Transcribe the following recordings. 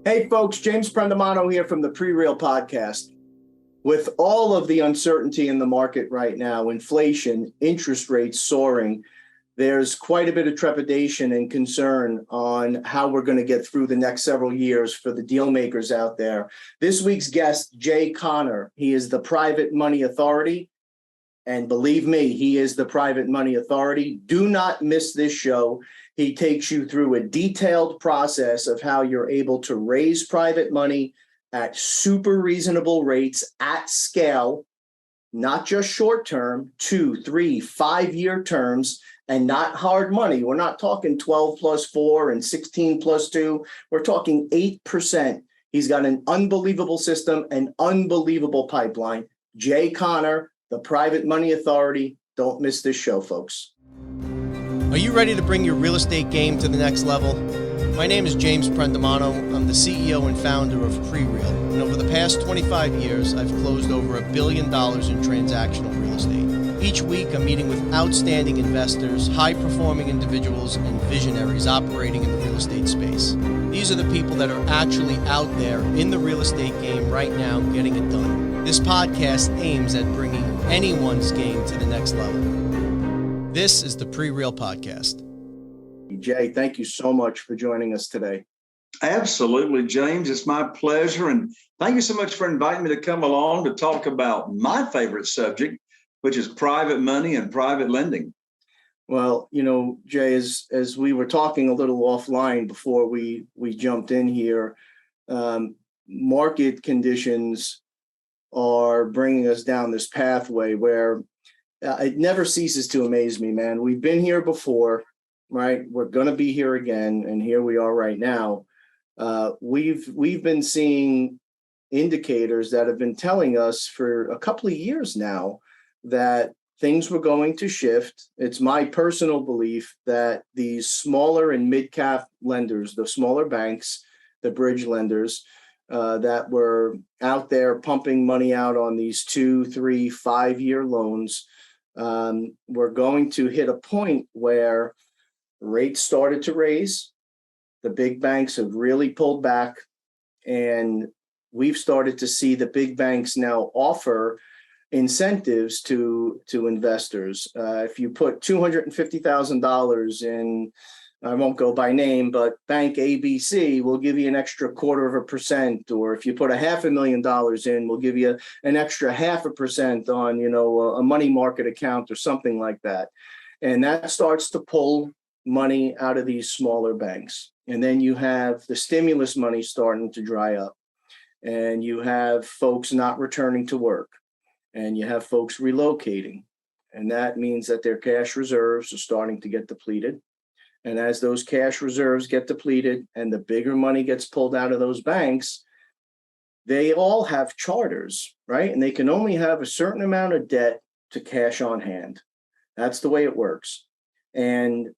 Hey folks, James Prendamano here from the PreReal Podcast. With all of the uncertainty in the market right now, inflation, interest rates soaring, there's quite a bit of trepidation and concern on how we're going to get through the next several years for the deal makers out there. This week's guest, Jay Conner, he is the private money authority. And believe me, he is the private money authority. Do not miss this show. He takes you through a detailed process of how you're able to raise private money at super reasonable rates at scale, not just short term, 2, 3, 5-year terms, and not hard money. We're not talking 12 plus 4 and 16 plus 2. We're talking 8%. He's got an unbelievable system, an unbelievable pipeline. Jay Conner, the private money authority. Don't miss this show, folks. Are you ready to bring your real estate game to the next level? My name is James Prendamano. I'm the CEO and founder of PreReal. And over the past 25 years, I've closed over $1 billion in transactional real estate. Each week, I'm meeting with outstanding investors, high-performing individuals, and visionaries operating in the real estate space. These are the people that are actually out there in the real estate game right now getting it done. This podcast aims at bringing anyone's game to the next level. This is the PreReal Podcast. Jay, thank you so much for joining us today. Absolutely, James. It's my pleasure. And thank you so much for inviting me to come along to talk about my favorite subject, which is private money and private lending. Well, you know, Jay, as we were talking a little offline before we jumped in here, market conditions are bringing us down this pathway where it never ceases to amaze me, man. We've been here before, right? We're going to be here again, and here we are right now. We've been seeing indicators that have been telling us for a couple of years now that things were going to shift. It's my personal belief that these smaller and mid-cap lenders, the smaller banks, the bridge lenders, that were out there pumping money out on these 2, 3, 5-year loans, we're going to hit a point where rates started to raise. The big banks have really pulled back, and we've started to see the big banks now offer incentives to investors. If you put $250,000 in, I won't go by name, but Bank ABC will give you an extra 0.25%. Or if you put $500,000 in, we'll give you an extra 0.5% on, a money market account or something like that. And that starts to pull money out of these smaller banks. And then you have the stimulus money starting to dry up. And you have folks not returning to work. And you have folks relocating. And that means that their cash reserves are starting to get depleted. And as those cash reserves get depleted and the bigger money gets pulled out of those banks, they all have charters, right? And they can only have a certain amount of debt to cash on hand. That's the way it works. And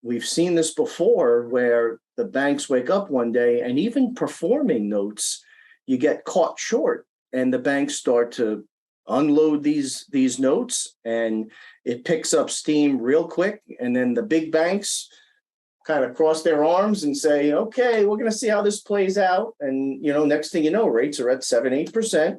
we've seen this before where the banks wake up one day and even performing notes, you get caught short and the banks start to unload these notes and it picks up steam real quick. And then the big banks kind of cross their arms and say, okay, we're going to see how this plays out. And, next thing you know, rates are at 7-8%.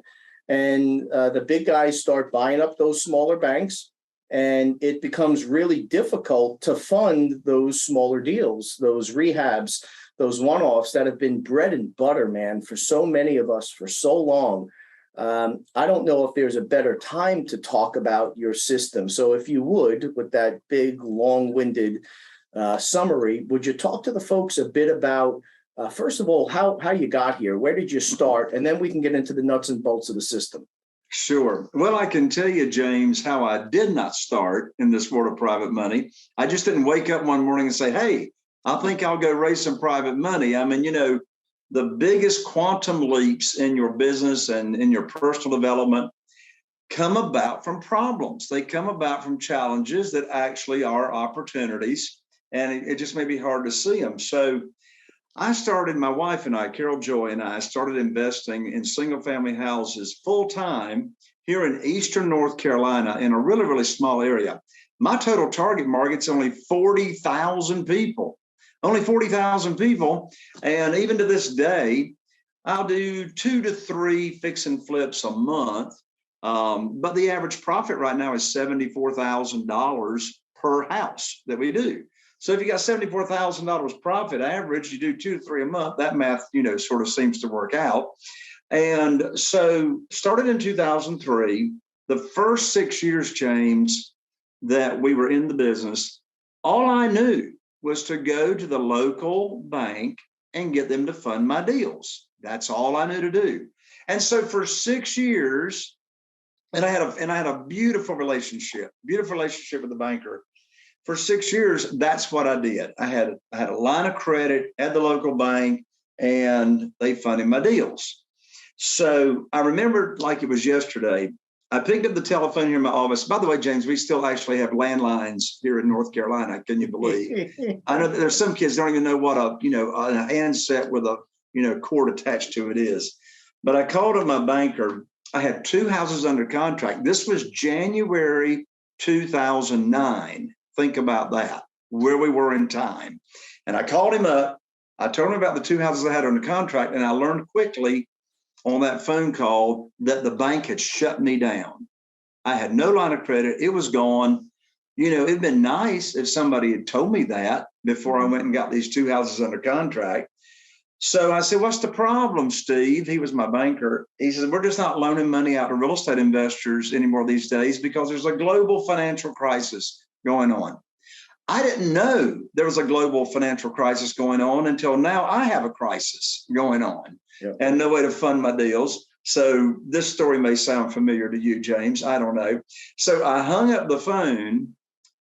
And the big guys start buying up those smaller banks. And it becomes really difficult to fund those smaller deals, those rehabs, those one-offs that have been bread and butter, man, for so many of us for so long. I don't know if there's a better time to talk about your system. So if you would, with that big, long-winded summary, would you talk to the folks a bit about, first of all, how you got here? Where did you start? And then we can get into the nuts and bolts of the system. Sure. Well, I can tell you, James, how I did not start in this world of private money. I just didn't wake up one morning and say, hey, I think I'll go raise some private money. I mean, the biggest quantum leaps in your business and in your personal development come about from problems. They come about from challenges that actually are opportunities, and it just may be hard to see them. So my wife and I, Carol Joy and I, started investing in single family houses full time here in Eastern North Carolina in a really, really small area. My total target market's only 40,000 people. only 40,000 people. And even to this day, I'll do 2 to 3 fix and flips a month. But the average profit right now is $74,000 per house that we do. So if you got $74,000 profit average, you do 2 to 3 a month, that math, sort of seems to work out. And so started in 2003, the first 6 years, James, that we were in the business, all I knew was to go to the local bank and get them to fund my deals. That's all I knew to do. And so for 6 years, and I had a beautiful relationship with the banker. For 6 years, that's what I did. I had a line of credit at the local bank, and they funded my deals. So I remember like it was yesterday. I picked up the telephone here in my office. By the way, James, we still actually have landlines here in North Carolina. Can you believe? I know that there's some kids don't even know what a handset with a cord attached to it is. But I called up my banker. I had 2 houses under contract. This was January 2009. Think about that, where we were in time. And I called him up. I told him about the 2 houses I had under contract. And I learned quickly on that phone call that the bank had shut me down. I had no line of credit. It was gone. It'd been nice if somebody had told me that before I went and got these 2 houses under contract. So I said, what's the problem, Steve? He was my banker. He says, we're just not loaning money out to real estate investors anymore these days because there's a global financial crisis going on. I didn't know there was a global financial crisis going on until now. I have a crisis going on and no way to fund my deals. So this story may sound familiar to you, James. I don't know. So I hung up the phone,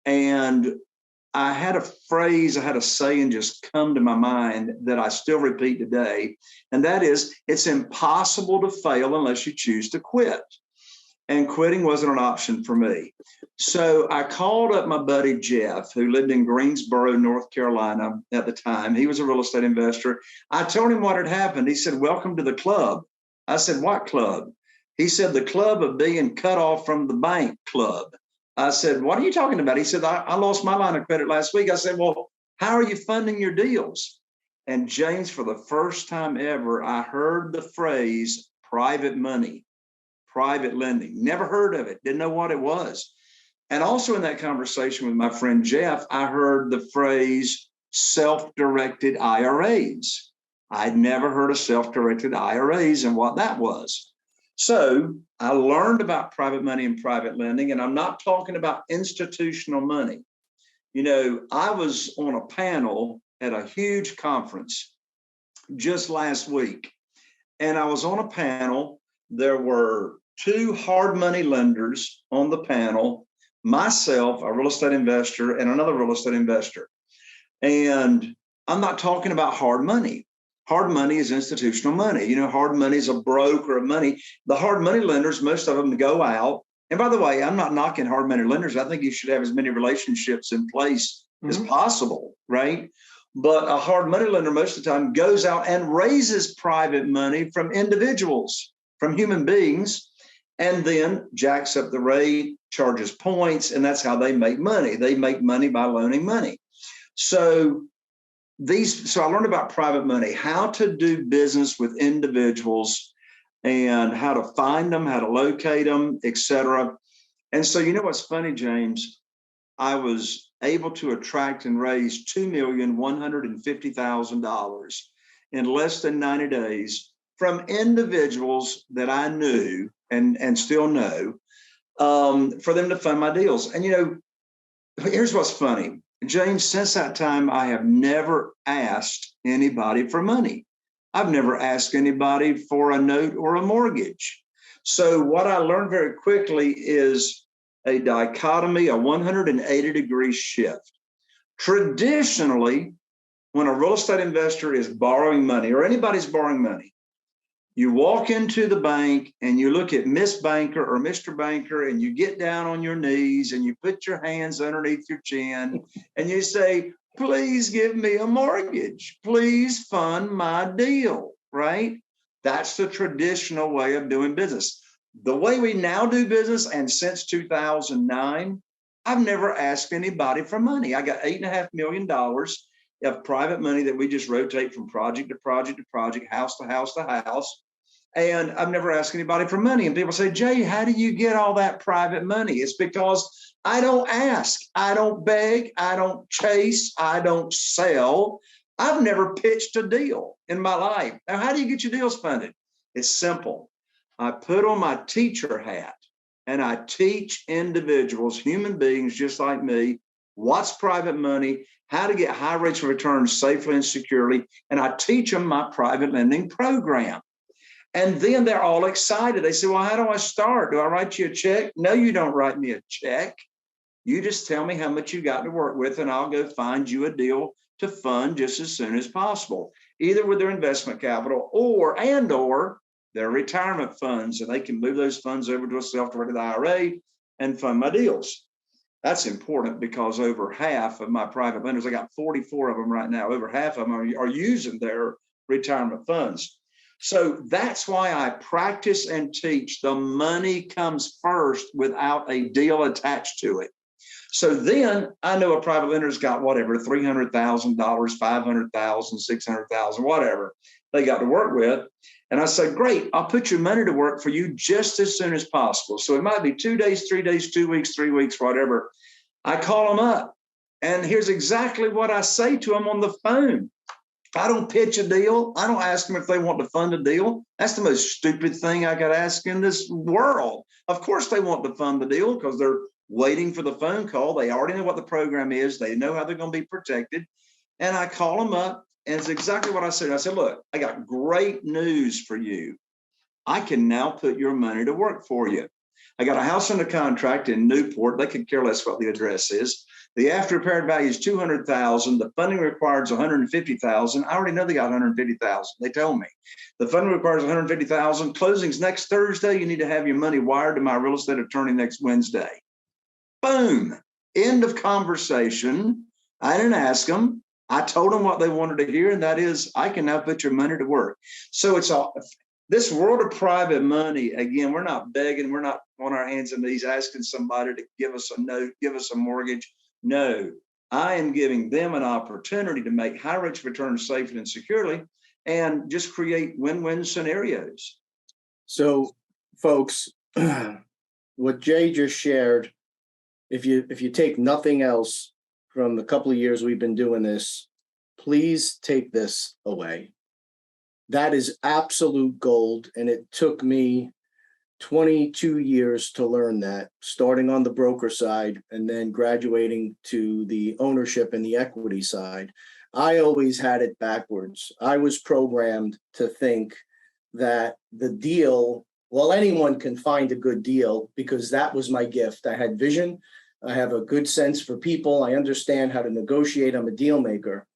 and I had a phrase, I had a saying just come to my mind that I still repeat today. And that is, it's impossible to fail unless you choose to quit. And quitting wasn't an option for me. So I called up my buddy Jeff, who lived in Greensboro, North Carolina at the time. He was a real estate investor. I told him what had happened. He said, welcome to the club. I said, what club? He said, the club of being cut off from the bank club. I said, what are you talking about? He said, I lost my line of credit last week. I said, well, how are you funding your deals? And James, for the first time ever, I heard the phrase private money, private lending. Never heard of it. Didn't know what it was. And also in that conversation with my friend Jeff, I heard the phrase self-directed IRAs. I'd never heard of self-directed IRAs and what that was. So I learned about private money and private lending, and I'm not talking about institutional money. I was on a panel at a huge conference just last week, and I was on a panel. There were 2 hard money lenders on the panel, myself, a real estate investor, and another real estate investor. And I'm not talking about hard money. Hard money is institutional money. Hard money is a broker of money. The hard money lenders, most of them go out. And by the way, I'm not knocking hard money lenders. I think you should have as many relationships in place as possible, right? But a hard money lender most of the time goes out and raises private money from individuals, from human beings, and then jacks up the rate, charges points, and that's how they make money. They make money by loaning money. So I learned about private money, how to do business with individuals and how to find them, how to locate them, et cetera. And so, what's funny, James, I was able to attract and raise $2,150,000 in less than 90 days from individuals that I knew and still know, for them to fund my deals. And, here's what's funny. James, since that time, I have never asked anybody for money. I've never asked anybody for a note or a mortgage. So what I learned very quickly is a dichotomy, a 180-degree shift. Traditionally, when a real estate investor is borrowing money or anybody's borrowing money, you walk into the bank and you look at Miss Banker or Mr. Banker and you get down on your knees and you put your hands underneath your chin and you say, please give me a mortgage. Please fund my deal, right? That's the traditional way of doing business. The way we now do business, and since 2009, I've never asked anybody for money. I got $8.5 million of private money that we just rotate from project to project to project, house to house to house. And I've never asked anybody for money. And people say, Jay, how do you get all that private money? It's because I don't ask, I don't beg, I don't chase, I don't sell. I've never pitched a deal in my life. Now, how do you get your deals funded? It's simple. I put on my teacher hat and I teach individuals, human beings just like me, what's private money, how to get high rates of return safely and securely. And I teach them my private lending program. And then they're all excited. They say, well, how do I start? Do I write you a check? No, you don't write me a check. You just tell me how much you got to work with, and I'll go find you a deal to fund just as soon as possible, either with their investment capital or their retirement funds. And they can move those funds over to a self-directed IRA and fund my deals. That's important because over half of my private lenders, I got 44 of them right now, over half of them are using their retirement funds. So that's why I practice and teach. The money comes first without a deal attached to it. So then I know a private lender's got whatever, $300,000, $500,000, $600,000, whatever they got to work with. And I say, great, I'll put your money to work for you just as soon as possible. So it might be 2 days, 3 days, 2 weeks, 3 weeks, whatever. I call them up. And here's exactly what I say to them on the phone. I don't pitch a deal. I don't ask them if they want to fund a deal. That's the most stupid thing I could ask in this world. Of course they want to fund the deal because they're waiting for the phone call. They already know what the program is. They know how they're going to be protected. And I call them up, and it's exactly what I said. I said, look, I got great news for you. I can now put your money to work for you. I got a house under contract in Newport. They could care less what the address is. The after repaired value is $200,000. The funding requires $150,000. I already know they got $150,000. They told me the funding requires $150,000. Closing's next Thursday. You need to have your money wired to my real estate attorney next Wednesday. Boom. End of conversation. I didn't ask them. I told them what they wanted to hear, and that is, I can now put your money to work. So it's all this world of private money. Again, we're not begging. We're not on our hands and knees asking somebody to give us a note, give us a mortgage. No, I am giving them an opportunity to make high rates of return safely and securely and just create win-win scenarios. So, folks, what Jay just shared, if you take nothing else from the couple of years we've been doing this, please take this away. That is absolute gold. And it took me 22 years to learn that, starting on the broker side and then graduating to the ownership and the equity side. I always had it backwards. I was programmed to think that the deal, well, anyone can find a good deal because that was my gift. I had vision. I have a good sense for people. I understand how to negotiate. I'm a deal maker.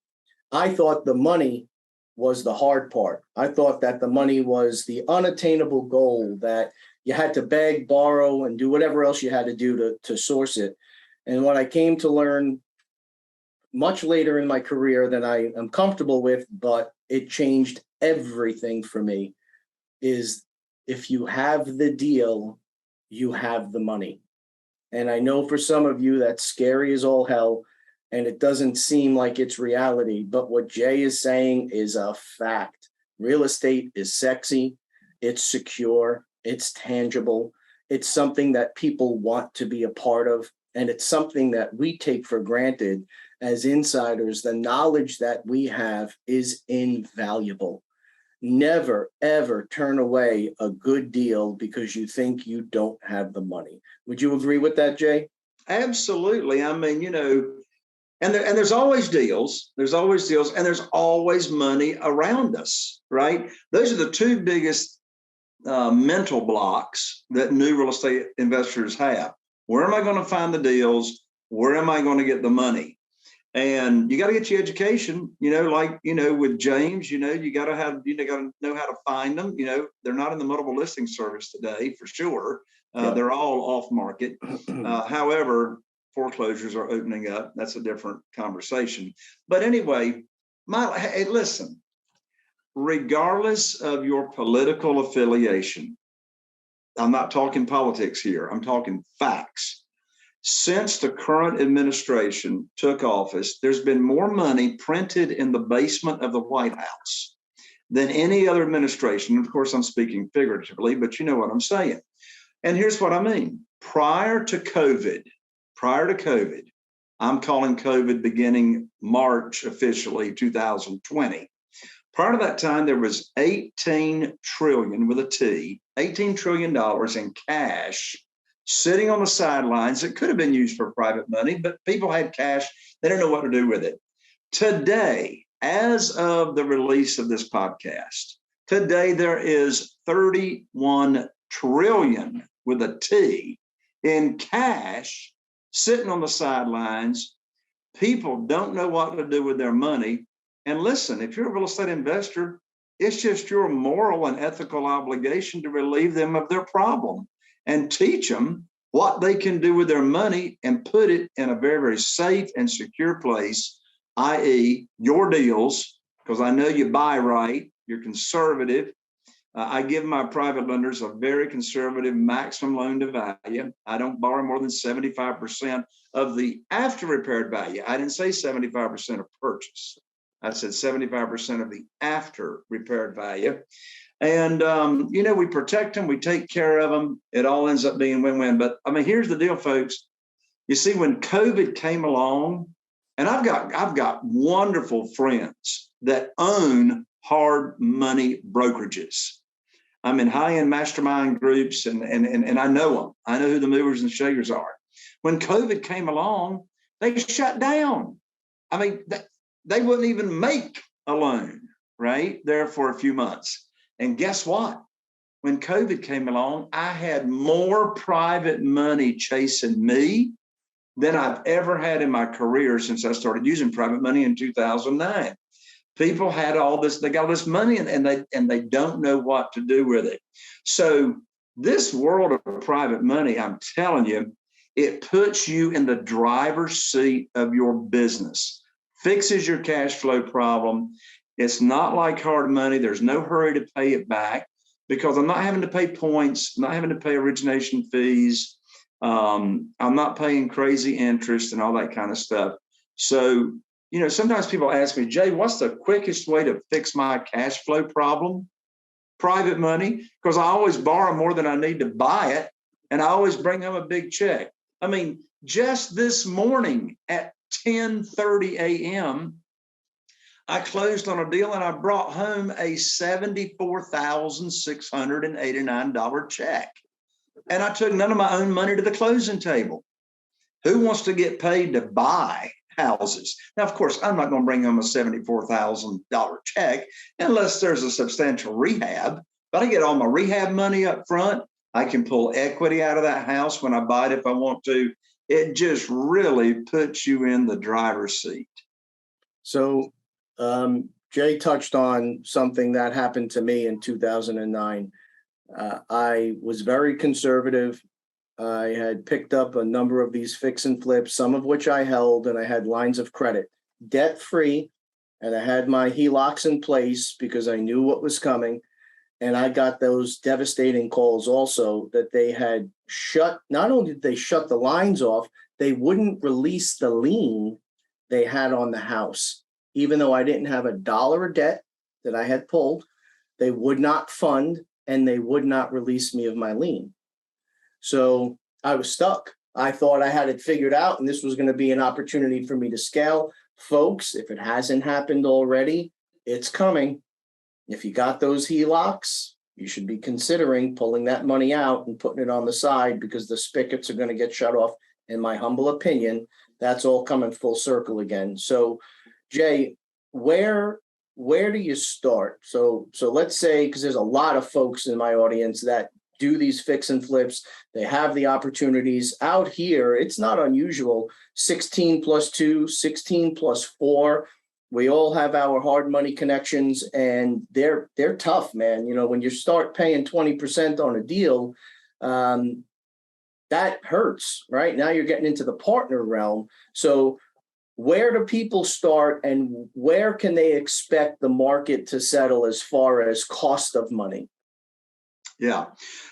I thought the money was the hard part. I thought that the money was the unattainable goal, that you had to beg, borrow, and do whatever else you had to do to source it. And what I came to learn much later in my career than I am comfortable with, but it changed everything for me, is if you have the deal, you have the money. And I know for some of you that's scary as all hell, and it doesn't seem like it's reality. But what Jay is saying is a fact. Real estate is sexy, it's secure, it's tangible, it's something that people want to be a part of, and it's something that we take for granted as insiders. The knowledge that we have is invaluable. Never, ever turn away a good deal because you think you don't have the money. Would you agree with that, Jay? Absolutely. I mean, and there's always deals. There's always deals, and there's always money around us, right? Those are the two biggest mental blocks that new real estate investors have. Where am I going to find the deals? Where am I going to get the money? And you got to get your education, with James, you got to know how to find them. They're not in the multiple listing service today for sure. They're all off market. However, foreclosures are opening up. That's a different conversation. But anyway, hey, listen, regardless of your political affiliation, I'm not talking politics here. I'm talking facts. Since the current administration took office, there's been more money printed in the basement of the White House than any other administration. Of course, I'm speaking figuratively, but you know what I'm saying. And here's what I mean. Prior to COVID, I'm calling COVID beginning March officially 2020. Prior to that time, there was 18 trillion with a T, $18 trillion in cash sitting on the sidelines. It could have been used for private money, but people had cash. They don't know what to do with it. Today, as of the release of this podcast, today there is 31 trillion with a T in cash sitting on the sidelines. People don't know what to do with their money. And listen, if you're a real estate investor, it's just your moral and ethical obligation to relieve them of their problem and teach them what they can do with their money and put it in a very, very safe and secure place, i.e. your deals, because I know you buy right, you're conservative. I give my private lenders a very conservative maximum loan to value. I don't borrow more than 75% of the after repaired value. I didn't say 75% of purchase. I said 75% of the after repaired value. And, we protect them, we take care of them. It all ends up being win-win. But I mean, here's the deal, folks. You see, when COVID came along, and I've got wonderful friends that own hard money brokerages. I'm in high-end mastermind groups, and I know them. I know who the movers and shakers are. When COVID came along, they shut down. I mean, they wouldn't even make a loan, right, there for a few months. And guess what? When COVID came along, I had more private money chasing me than I've ever had in my career since I started using private money in 2009. People had all this, they got all this money and they don't know what to do with it. So this world of private money, I'm telling you, it puts you in the driver's seat of your business, fixes your cash flow problem. It's not like hard money. There's no hurry to pay it back because I'm not having to pay points, not having to pay origination fees. I'm not paying crazy interest and all that kind of stuff. So, sometimes people ask me, Jay, what's the quickest way to fix my cash flow problem? Private money, because I always borrow more than I need to buy it. And I always bring home a big check. I mean, just this morning at 10:30 a.m., I closed on a deal and I brought home a $74,689 check. And I took none of my own money to the closing table. Who wants to get paid to buy houses? Now, of course, I'm not going to bring home a $74,000 check unless there's a substantial rehab, but I get all my rehab money up front. I can pull equity out of that house when I buy it if I want to. It just really puts you in the driver's seat. So Jay touched on something that happened to me in 2009. I was very conservative. I had picked up a number of these fix and flips, some of which I held, and I had lines of credit, debt-free, and I had my HELOCs in place because I knew what was coming. And I got those devastating calls also that they had not only did they shut the lines off, they wouldn't release the lien they had on the house. Even though I didn't have $1 of debt that I had pulled, they would not fund and they would not release me of my lien. So I was stuck. I thought I had it figured out and this was going to be an opportunity for me to scale. Folks, if it hasn't happened already, it's coming. If you got those HELOCs, you should be considering pulling that money out and putting it on the side because the spigots are going to get shut off. In my humble opinion, that's all coming full circle again. So, Jay, where do you start? So let's say, because there's a lot of folks in my audience that do these fix and flips. They have the opportunities out here. It's not unusual. 16 plus 2, 16 plus 4. We all have our hard money connections and they're tough, man. When you start paying 20% on a deal, that hurts, right? Now you're getting into the partner realm. So where do people start and where can they expect the market to settle as far as cost of money? Yeah.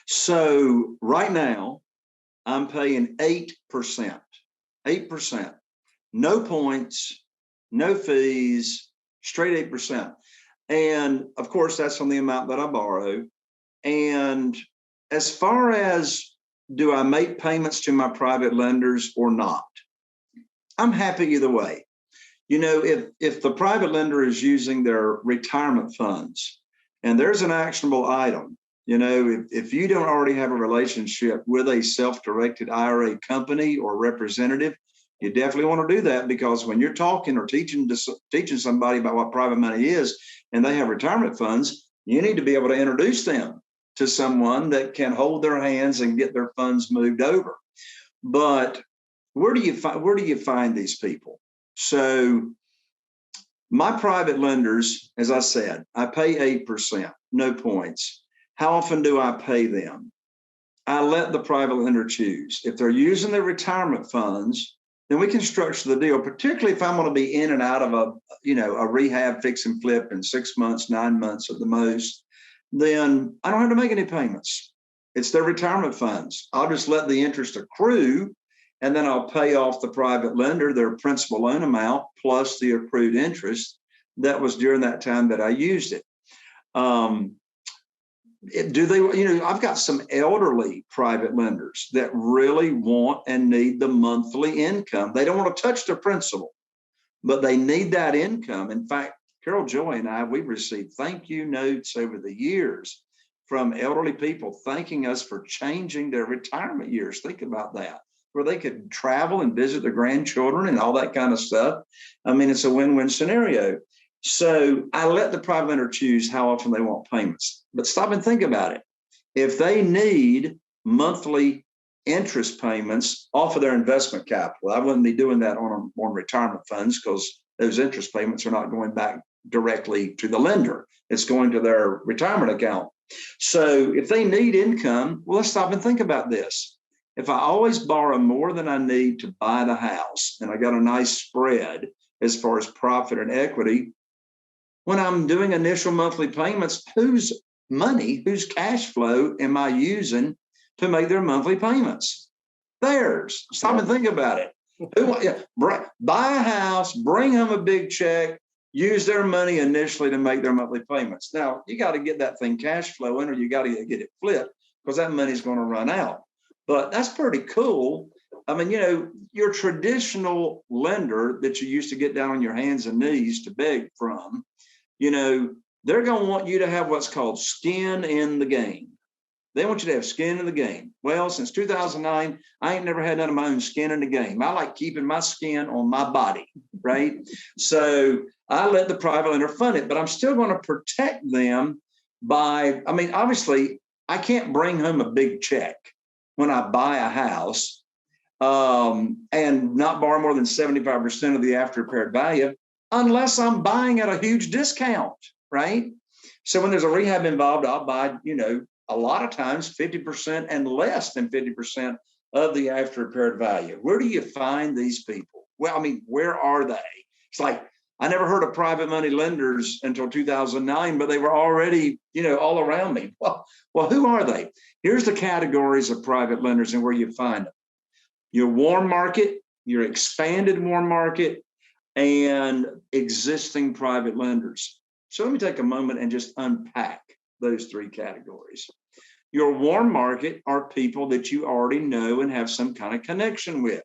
So right now, I'm paying 8%. 8%. No points, no fees, straight 8%. And of course, that's on the amount that I borrow. And as far as do I make payments to my private lenders or not, I'm happy either way. You know, if the private lender is using their retirement funds and there's an actionable item, you know, if you don't already have a relationship with a self-directed IRA company or representative, you definitely want to do that, because when you're talking or teaching somebody about what private money is and they have retirement funds, you need to be able to introduce them to someone that can hold their hands and get their funds moved over. But where do you find these people? So my private lenders, as I said, I pay 8%, no points. How often do I pay them? I let the private lender choose. If they're using their retirement funds, then we can structure the deal, particularly if I'm going to be in and out of a rehab fix and flip in 6 months, 9 months at the most, then I don't have to make any payments. It's their retirement funds. I'll just let the interest accrue, and then I'll pay off the private lender their principal loan amount plus the accrued interest that was during that time that I used it. I've got some elderly private lenders that really want and need the monthly income. They don't want to touch their principal, but they need that income. In fact, Carol Joy and I, we've received thank you notes over the years from elderly people thanking us for changing their retirement years. Think about that, where they could travel and visit their grandchildren and all that kind of stuff. I mean, it's a win-win scenario. So I let the private lender choose how often they want payments. But stop and think about it. If they need monthly interest payments off of their investment capital, I wouldn't be doing that on retirement funds, because those interest payments are not going back directly to the lender. It's going to their retirement account. So if they need income, well, let's stop and think about this. If I always borrow more than I need to buy the house, and I got a nice spread as far as profit and equity, when I'm doing initial monthly payments, whose money, whose cash flow am I using to make their monthly payments? Theirs. Stop and think about it. Buy a house, bring home a big check, use their money initially to make their monthly payments. Now, you got to get that thing cash flowing, or you got to get it flipped, because that money's going to run out. But that's pretty cool. I mean, your traditional lender that you used to get down on your hands and knees to beg from, they're going to want you to have what's called skin in the game. They want you to have skin in the game. Well, since 2009, I ain't never had none of my own skin in the game. I like keeping my skin on my body, right? So I let the private lender fund it, but I'm still going to protect them obviously, I can't bring home a big check when I buy a house and not borrow more than 75% of the after repaired value, unless I'm buying at a huge discount, right? So when there's a rehab involved, I'll buy, a lot of times 50% and less than 50% of the after repaired value. Where do you find these people? Well, where are they? It's like, I never heard of private money lenders until 2009, but they were already, all around me. Well, who are they? Here's the categories of private lenders and where you find them. Your warm market, your expanded warm market, and existing private lenders. So let me take a moment and just unpack those three categories. Your warm market are people that you already know and have some kind of connection with.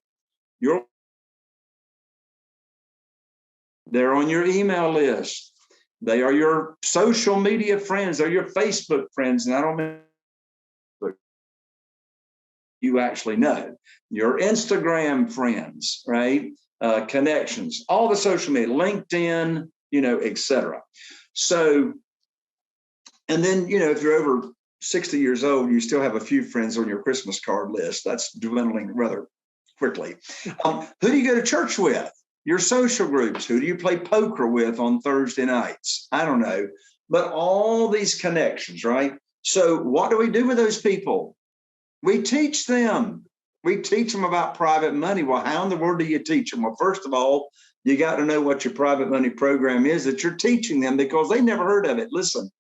They're on your email list. They are your social media friends. They're your Facebook friends. And I don't mean you actually know. Your Instagram friends, right? Connections, all the social media, LinkedIn, et cetera. So, and then, if you're over 60 years old, you still have a few friends on your Christmas card list. That's dwindling rather quickly. Who do you go to church with? Your social groups. Who do you play poker with on Thursday nights? I don't know. But all these connections, right? So what do we do with those people? We teach them. We teach them about private money. Well, how in the world do you teach them? Well, first of all, you got to know what your private money program is that you're teaching them, because they never heard of it. Listen,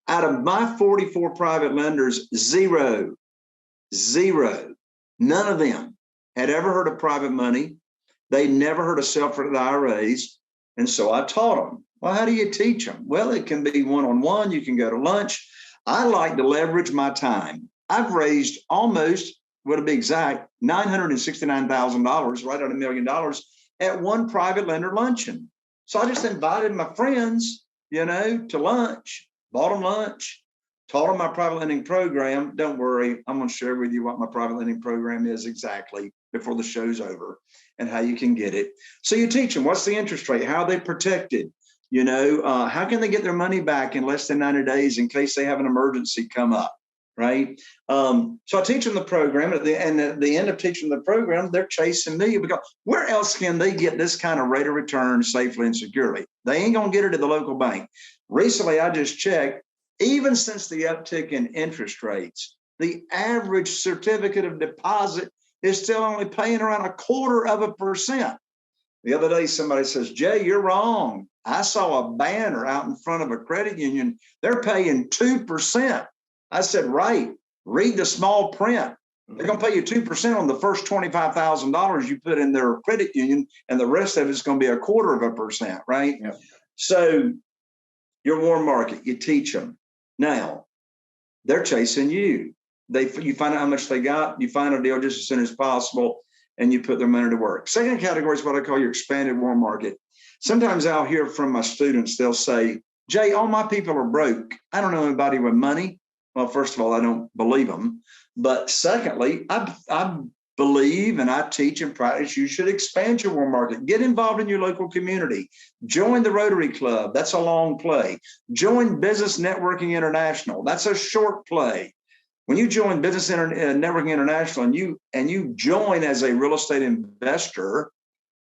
out of my 44 private lenders, zero None of them had ever heard of private money. They never heard of self-directed IRAs. And so I taught them. Well, how do you teach them? Well, it can be one-on-one. You can go to lunch. I like to leverage my time. I've raised almost, well, to be exact, $969,000, right on $1 million at one private lender luncheon. So I just invited my friends, to lunch, bought them lunch, taught them my private lending program. Don't worry, I'm going to share with you what my private lending program is exactly before the show's over and how you can get it. So you teach them what's the interest rate, how are they protected, how can they get their money back in less than 90 days in case they have an emergency come up, right? So I teach them the program, and at the end of teaching the program, they're chasing me because where else can they get this kind of rate of return safely and securely? They ain't going to get it at the local bank. Recently, I just checked, even since the uptick in interest rates, the average certificate of deposit is still only paying around 0.25%. The other day, somebody says, Jay, you're wrong. I saw a banner out in front of a credit union. They're paying 2%. I said, right, read the small print. They're going to pay you 2% on the first $25,000 you put in their credit union, and the rest of it's going to be 0.25%, right? Yep. So your warm market, you teach them. Now, they're chasing you. You find out how much they got, you find a deal just as soon as possible, and you put their money to work. Second category is what I call your expanded warm market. Sometimes I'll hear from my students, they'll say, Jay, all my people are broke. I don't know anybody with money. Well, first of all, I don't believe them. But secondly, I believe and I teach and practice you should expand your warm market. Get involved in your local community. Join the Rotary Club. That's a long play. Join Business Networking International. That's a short play. When you join Business Networking International and you join as a real estate investor,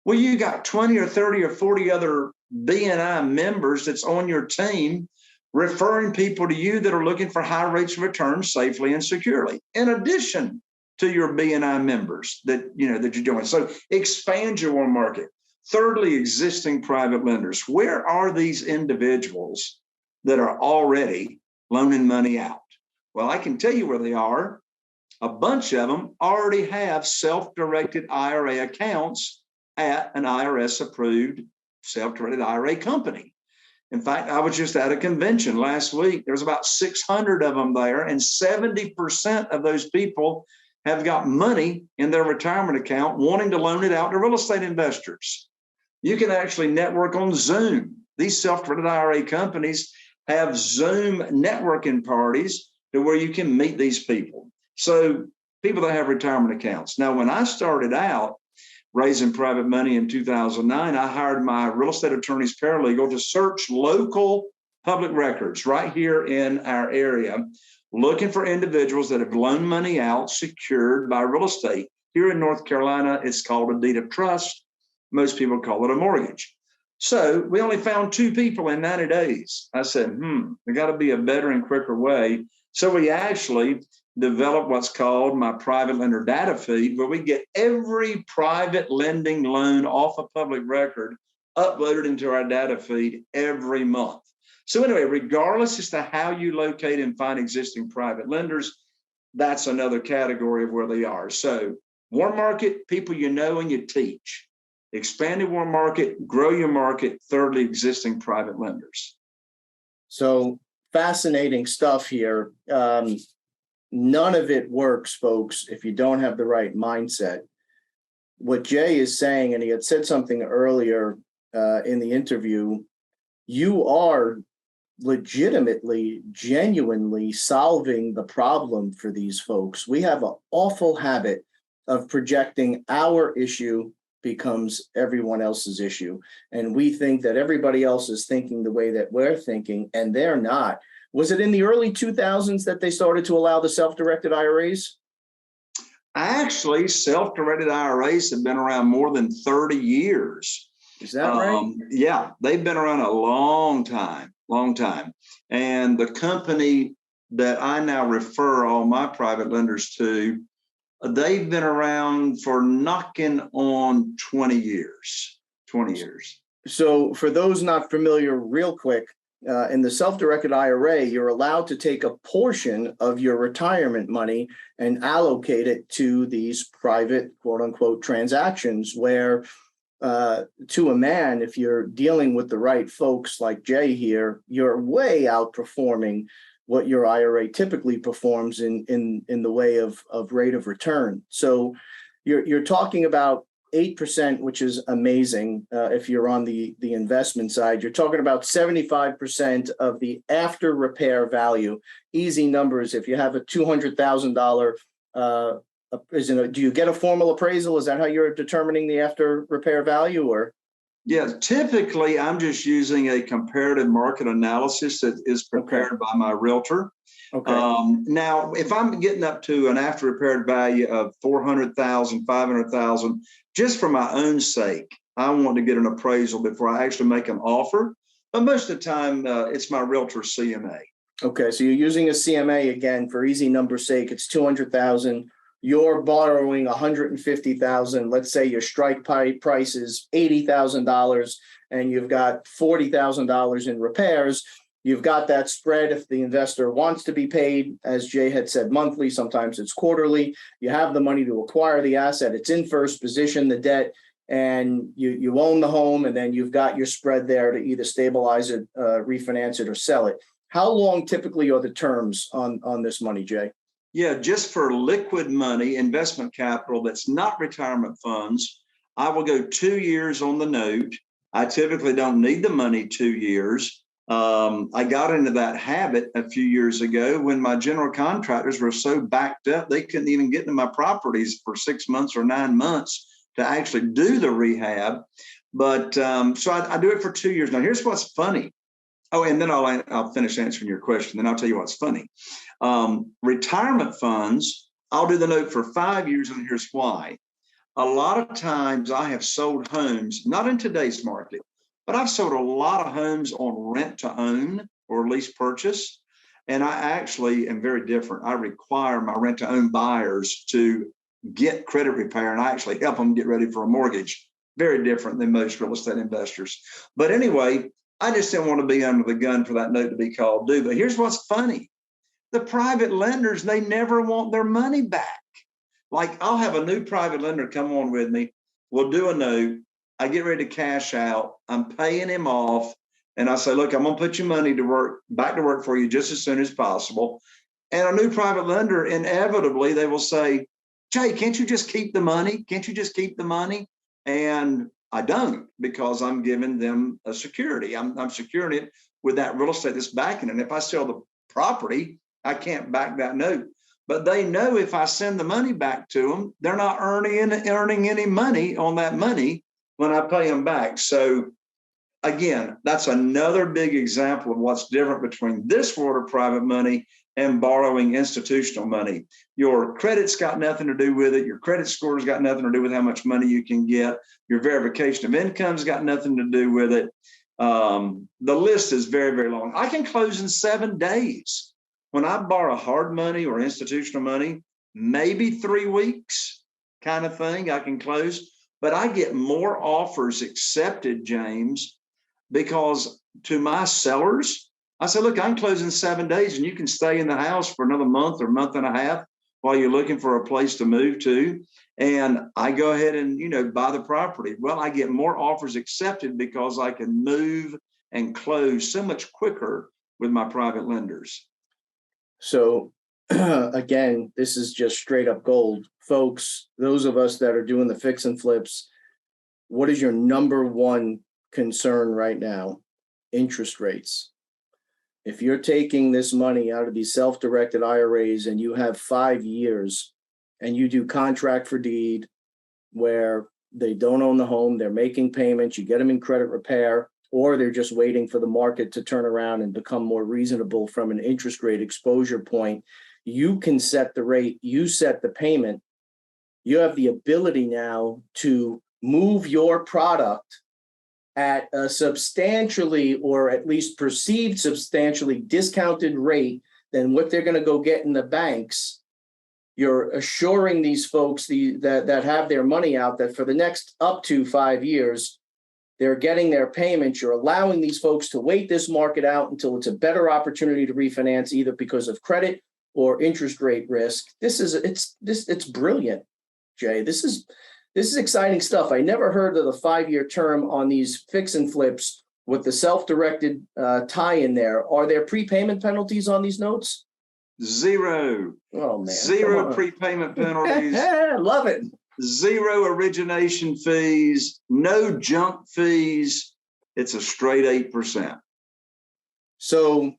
well, you got 20 or 30 or 40 other BNI members that's on your team referring people to you that are looking for high rates of return safely and securely, in addition to your BNI members that you're doing. So expand your warm market. Thirdly, existing private lenders. Where are these individuals that are already loaning money out? Well, I can tell you where they are. A bunch of them already have self-directed IRA accounts at an IRS-approved self-directed IRA company. In fact, I was just at a convention last week. There's about 600 of them there, and 70% of those people have got money in their retirement account wanting to loan it out to real estate investors. You can actually network on Zoom. These self-directed IRA companies have Zoom networking parties to where you can meet these people. So people that have retirement accounts. Now, when I started out raising private money in 2009, I hired my real estate attorney's paralegal to search local public records right here in our area, looking for individuals that have loaned money out secured by real estate. Here in North Carolina, it's called a deed of trust. Most people call it a mortgage. So we only found 2 people in 90 days. I said, there got to be a better and quicker way. So we actually developed what's called my private lender data feed, where we get every private lending loan off a public record uploaded into our data feed every month. So anyway, regardless as to how you locate and find existing private lenders, that's another category of where they are. So warm market, people you know and you teach. Expanded warm market, grow your market. Thirdly, existing private lenders. So fascinating stuff here. None of it works, folks, if you don't have the right mindset. What Jay is saying, and he had said something earlier in the interview, you are legitimately, genuinely solving the problem for these folks. We have an awful habit of projecting our issue becomes everyone else's issue. And we think that everybody else is thinking the way that we're thinking, and they're not. Was it in the early 2000s that they started to allow the self-directed IRAs? Actually, self-directed IRAs have been around more than 30 years. Is that right? Yeah, they've been around a long time. And the company that I now refer all my private lenders to, they've been around for knocking on 20 years. 20 years. So for those not familiar, real quick, in the self-directed IRA, you're allowed to take a portion of your retirement money and allocate it to these private, quote unquote, transactions where to a man, if you're dealing with the right folks like Jay here, you're way outperforming what your IRA typically performs in the way of rate of return. So you're talking about 8%, which is amazing. If you're on the investment side, you're talking about 75% of the after repair value. Easy numbers. If you have a $200,000, do you get a formal appraisal? Is that how you're determining the after repair value, or? Yeah, typically I'm just using a comparative market analysis that is prepared by my realtor. Okay. Now, if I'm getting up to an after repaired value of 400,000, 500,000, just for my own sake, I want to get an appraisal before I actually make an offer. But most of the time, it's my realtor's CMA. Okay, so you're using a CMA again for easy number's sake. It's 200,000. You're borrowing 150,000. Let's say your strike price is $80,000, and you've got $40,000 in repairs. You've got that spread if the investor wants to be paid, as Jay had said, monthly. Sometimes it's quarterly. You have the money to acquire the asset. It's in first position, the debt, and you own the home, and then you've got your spread there to either stabilize it, refinance it, or sell it. How long typically are the terms on this money, Jay? Yeah, just for liquid money, investment capital that's not retirement funds, I will go 2 years on the note. I typically don't need the money 2 years. I got into that habit a few years ago when my general contractors were so backed up, they couldn't even get into my properties for 6 months or 9 months to actually do the rehab. But so I do it for 2 years. Now, here's what's funny. Oh, and then I'll finish answering your question. Then I'll tell you what's funny. Retirement funds, I'll do the note for 5 years, and here's why. A lot of times I have sold homes, not in today's market, but I've sold a lot of homes on rent to own or lease purchase. And I actually am very different. I require my rent to own buyers to get credit repair, and I actually help them get ready for a mortgage. Very different than most real estate investors. But anyway, I just didn't want to be under the gun for that note to be called due. But here's what's funny. The private lenders, they never want their money back. Like, I'll have a new private lender come on with me. We'll do a note. I get ready to cash out. I'm paying him off. And I say, look, I'm going to put your money to work, back to work for you just as soon as possible. And a new private lender, inevitably, they will say, Jay, can't you just keep the money? Can't you just keep the money? And I don't, because I'm giving them a security. I'm securing it with that real estate that's backing it. And if I sell the property, I can't back that note. But they know if I send the money back to them, they're not earning any money on that money when I pay them back. So again, that's another big example of what's different between this world of private money and borrowing institutional money. Your credit's got nothing to do with it. Your credit score's got nothing to do with how much money you can get. Your verification of income's got nothing to do with it. The list is very, very long. I can close in 7 days. When I borrow hard money or institutional money, maybe 3 weeks kind of thing, I can close. But I get more offers accepted, James, because to my sellers, I said, look, I'm closing 7 days, and you can stay in the house for another month or month and a half while you're looking for a place to move to. And I go ahead and, buy the property. Well, I get more offers accepted because I can move and close so much quicker with my private lenders. So again, this is just straight up gold. Folks, those of us that are doing the fix and flips, what is your number one concern right now? Interest rates. If you're taking this money out of these self-directed IRAs and you have 5 years and you do contract for deed where they don't own the home, they're making payments, you get them in credit repair, or they're just waiting for the market to turn around and become more reasonable from an interest rate exposure point, you can set the rate, you set the payment. You have the ability now to move your product at a substantially, or at least perceived substantially discounted rate than what they're going to go get in the banks. You're assuring these folks that have their money out that for the next up to 5 years, they're getting their payments. You're allowing these folks to wait this market out until it's a better opportunity to refinance, either because of credit or interest rate risk. It's brilliant, Jay. This is exciting stuff. I never heard of the 5-year term on these fix and flips with the self-directed tie in there. Are there prepayment penalties on these notes? Zero. Oh man. Zero prepayment penalties. Love it. Zero origination fees, no junk fees. It's a straight 8%. So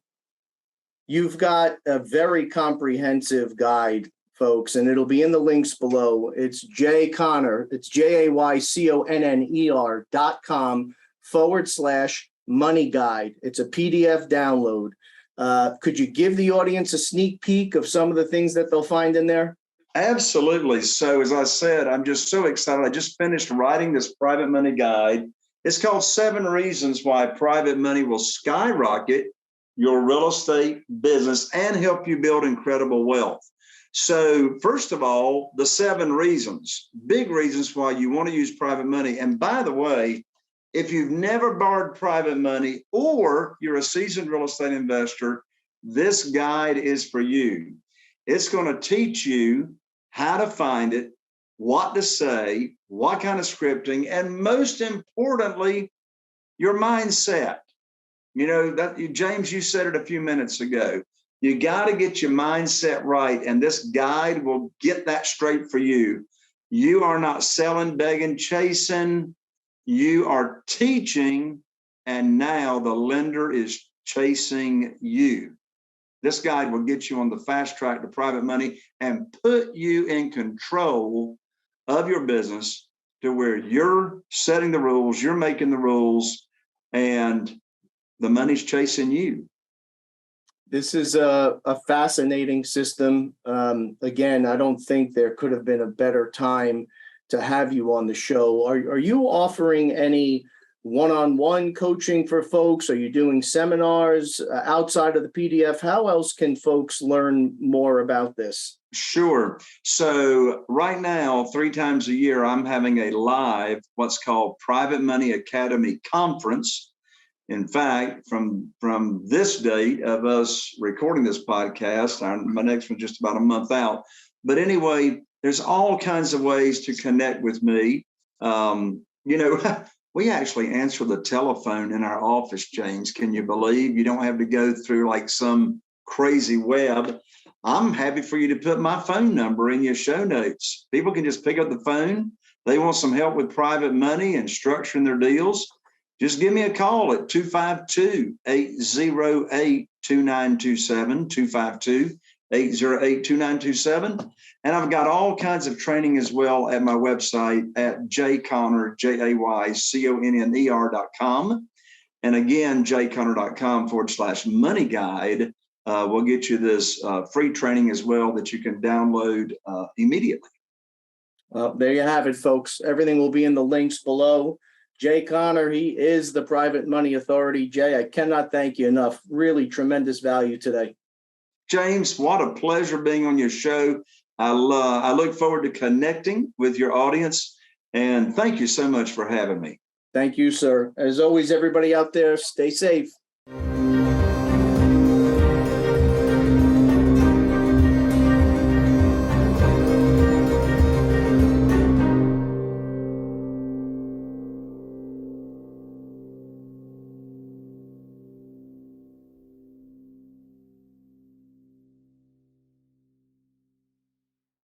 you've got a very comprehensive guide, folks, and it'll be in the links below. It's Jay Conner. It's JayConner.com/money guide. It's a PDF download. Could you give the audience a sneak peek of some of the things that they'll find in there? Absolutely. So as I said, I'm just so excited. I just finished writing this private money guide. It's called 7 Reasons Why Private Money Will Skyrocket Your Real Estate Business and Help You Build Incredible Wealth. So first of all, the 7 reasons, big reasons why you want to use private money. And by the way, if you've never borrowed private money or you're a seasoned real estate investor, this guide is for you. It's going to teach you how to find it, what to say, what kind of scripting, and most importantly, your mindset. You know, James, you said it a few minutes ago. You got to get your mindset right, and this guide will get that straight for you. You are not selling, begging, chasing. You are teaching, and now the lender is chasing you. This guide will get you on the fast track to private money and put you in control of your business to where you're setting the rules, you're making the rules, and the money's chasing you. This is a fascinating system. Again, I don't think there could have been a better time to have you on the show. Are you offering any one-on-one coaching for folks? Are you doing seminars outside of the PDF? How else can folks learn more about this? Sure. So right now, 3 times a year, I'm having a live, what's called Private Money Academy Conference. In fact, from this date of us recording this podcast, my next one's just about a month out. But anyway, there's all kinds of ways to connect with me. We actually answer the telephone in our office, James. Can you believe? You don't have to go through like some crazy web. I'm happy for you to put my phone number in your show notes. People can just pick up the phone. They want some help with private money and structuring their deals. Just give me a call at 252-808-2927, 252-808-2927. And I've got all kinds of training as well at my website at JayConner, JayConner.com. And again, JayConner.com/money guide will get you this free training as well that you can download immediately. Well, there you have it, folks. Everything will be in the links below. Jay Conner, he is the private money authority. Jay, I cannot thank you enough. Really tremendous value today. James, what a pleasure being on your show. I look forward to connecting with your audience, and thank you so much for having me. Thank you, sir. As always, everybody out there, stay safe.